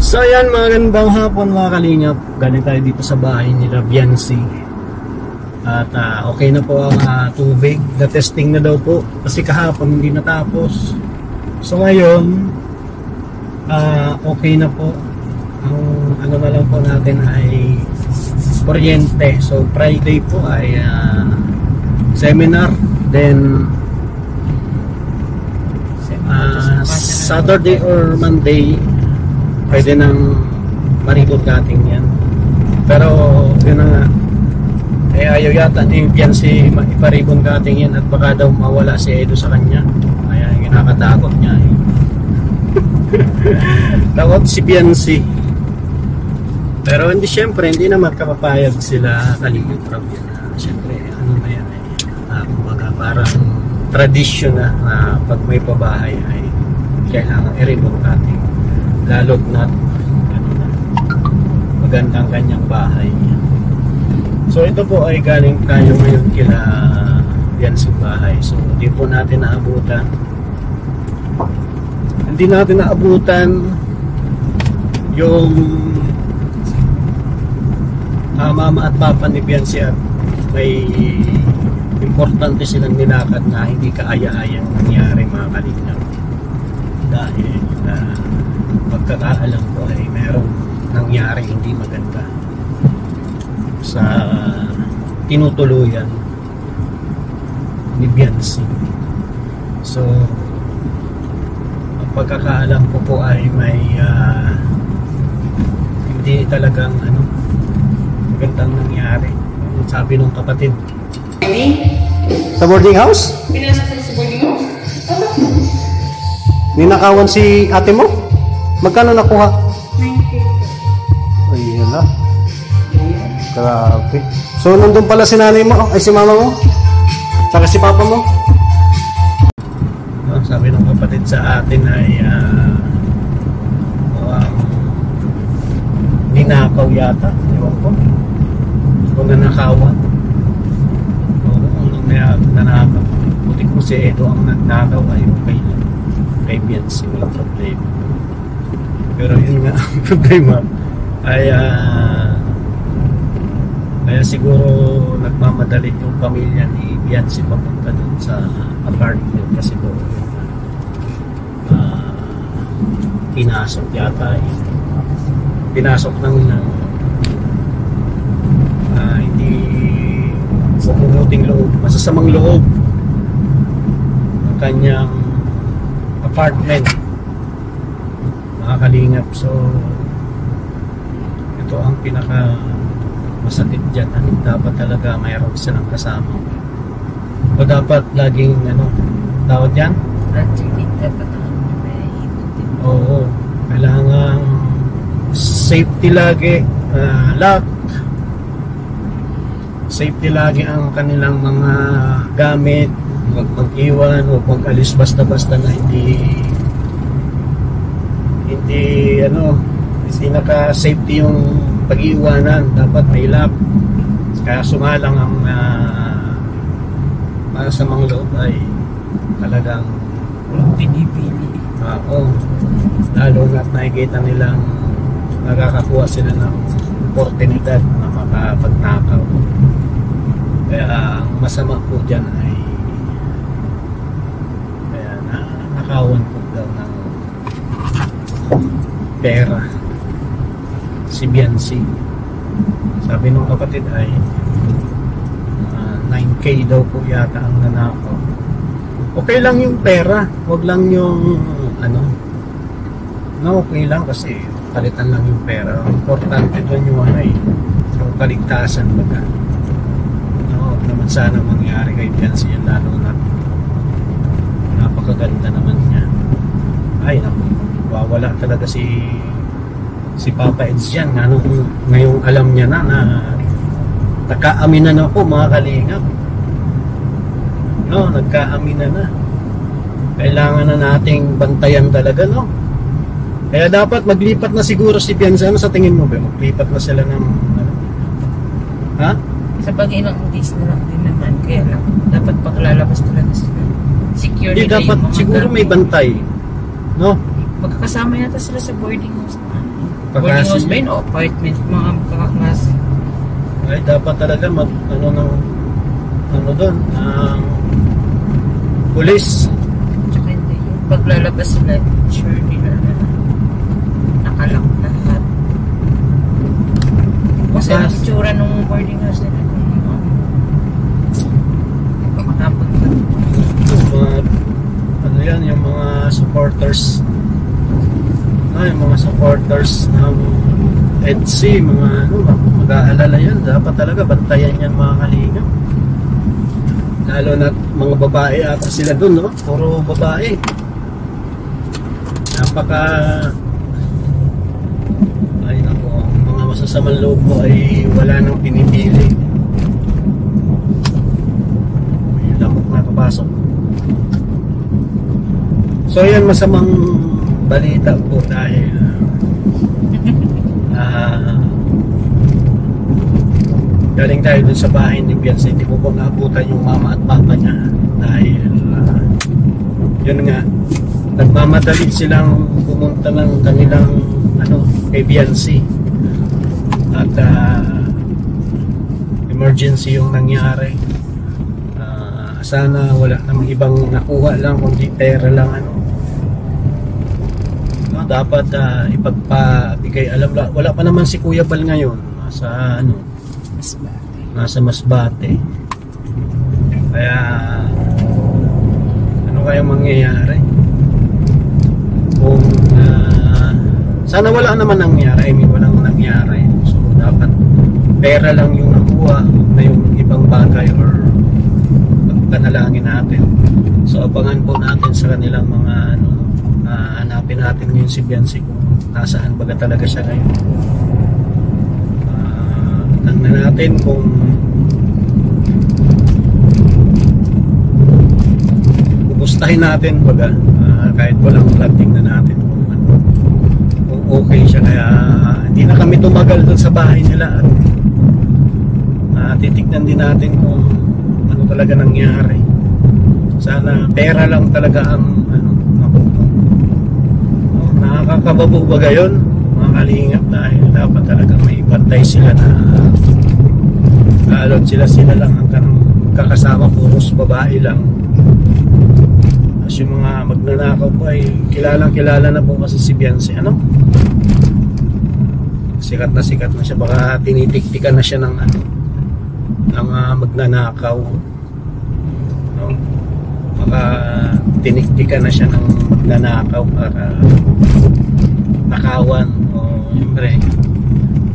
So yan, magandang hapon mga kalingap. Galing tayo dito sa bahay nila Biancy. At okay na po ang tubig. Na-testing na daw po kasi kahapon hindi natapos. So ngayon okay na po. Ang ano na lang po natin ay kuryente. So Friday po ay seminar. Then Saturday or Monday pwede nang maribot cutting yan. Pero yun na nga, ayaw yata ni Biancy iparibon cutting yan at baka daw mawala si Edo sa kanya. Kaya kinakatakot niya takot si Biancy. Pero hindi, syempre hindi naman kapapayag sila kaligid problem na syempre ano na yan kumbaga parang tradisyon na pag may pabahay ay kailangan i-ribbon cutting, lalo't na magandang kanyang bahay. So ito po ay galing tayo ngayon kila Biancy bahay. So hindi po natin naabutan, yung mama at papa ni Biancy at may importante silang nilakad na hindi kaaya-ayang nangyari mga kalingap. Dahil pagkakaalam ko ay merong nangyari hindi maganda sa tinutuluyan ni Biancy. So ang pagkakaalam ko po ay may hindi talagang magandang nangyari. Sabi nung kapatid sa boarding house? Pinasok sa boarding house? Ninakawan si ate mo? Magkano nakuha? 9K. Ay, hala. Grabe. So, nandun pala si nanay mo, ay si mama mo? Saka si papa mo? Sabi ng kapatid sa atin ay ninakaw yata. Ewan ko. Kung nanakawan. Nanakaw. Buti ko si Edo ang nagnakaw ay kay Biancy, walang problema. Pero yun nga ang problema ay kaya siguro nagmamadali yung pamilya ni Biancy papunta dun sa apartment kasi doon pinasok yata pinasok ng hindi sa pumuting loob, masasamang loob ng kanyang apartment mga kalingap. So ito ang pinaka masakit dyan. Dapat talaga mayroon silang kasama o dapat laging tawag dyan? Oo, kailangan safety lagi, lock safety lagi ang kanilang mga gamit. Huwag mag-iwan, huwag mag-alis basta-basta na hindi naka-safety yung pag-iwanan. Dapat may lock. Kaya sumalang ang masamang loob ay talagang walang pinipili. Oo. Lalo na't nakikita nilang nakakakuha sila ng oportunidad na makapagnakaw. Kaya ang masama po dyan ay nakawan po daw ng pera si Biancy. Sabi nung kapatid ay 9K daw po yata ang nanakaw. Okay lang yung pera, wag lang yung okay lang kasi palitan lang yung pera. Importante doon yung yung kaligtasan baga. Huwag naman sana mangyari kay Biancy yan, lalo na napakaganda naman niya. Ay naku, wawala talaga si Papa Eds dyan. Ngayong alam niya na nagkaaminan ako mga kalingap. Nagkaaminan na. Kailangan na nating bantayan talaga, Kaya dapat maglipat na siguro si Biancy. Ano sa tingin mo ba? Maglipat na sila ng ha? Sa pag-ilang days na lang din naman. Kaya lang, dapat paglalabas talaga sila. Secure Hindi, dapat siguro may bantay. No? Magkakasama yata sila sa boarding house naman. Boarding house ba Pagkasin yun o apartment? Mga kakaklase. ay dapat talaga mag ano ng ano doon ang pulis. Tsaka hindi yun. Paglalabas sila, sure nila na nakalak lahat. Kasi ang itsura nung boarding house nila. Pagkatapon pa. Yung mga ano yan, yung mga supporters yung mga supporters ng EDSI, mga ano, mag-aalala yan, dapat talaga bantayan yan mga kalingap, lalo na mga babae ata sila dun, no? Puro babae, napaka ay nako, mga masasamang loob ko ay wala nang pinipili. May lamok na kapasok. So yan, masamang balita po dahil galing tayo dun sa bahay ni Bianca. Hindi ko po naabutan yung mama at papa niya dahil yun nga, nagmamadali silang pumunta ng kanilang ano, kay Bianca at emergency yung nangyari. Sana wala namang ibang nakuha lang kundi pera lang ano. Dapat ipagpabigay alam, wala pa naman si Kuya Bal ngayon, nasa ano, nasa Masbate, kaya ano kaya mangyayari kung sana wala naman nangyari, I mean walang nangyari. So dapat pera lang yung nakuha, na yung ibang bagay or pagkanalangin natin. So abangan po natin sa kanilang mga ano, hanapin natin ngayon si Bianca kung nasaan baga talaga siya ngayon. Tingnan natin kung pupustahin natin baga, kahit walang vlog, tingnan natin kung ano, kung okay siya. Kaya hindi na kami tumagal doon sa bahay nila at titignan din natin kung ano talaga nangyari. Sana pera lang talaga ang ano, nakakababaga yun mga kalingap, dahil dapat talaga may bantay sila na alot sila lang ang kakasama, puros babae lang. As yung mga magnanakaw po ay kilala na po kasi si Bianca, ano, sikat na siya, baka tinitiktikan na siya ng ano, ng magnanakaw, no? Baka tiniktikan na siya ng magnanakaw para nakawan o siyempre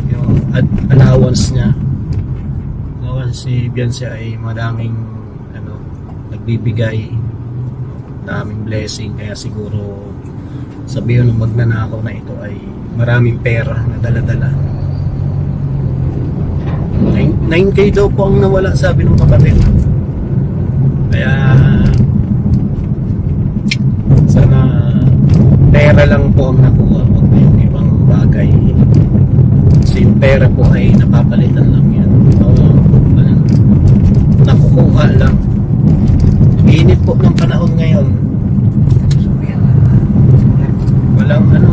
yung allowance niya. So, si Bianca ay madaming ano, nagbibigay, daming blessing, kaya siguro sabihin ng magnanakaw na ito ay maraming pera na dala-dala. 9K daw po ang nawala, sabi ng kapatid. Kaya sana pera lang po ang nakuha, huwag na yung ibang bagay. Kasi yung pera po ay napapalitan lang yan. Nakukuha lang. Init po ng panahon ngayon. Walang ano,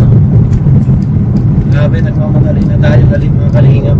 grabe, nagmamadali na tayo, galing mga kalingap.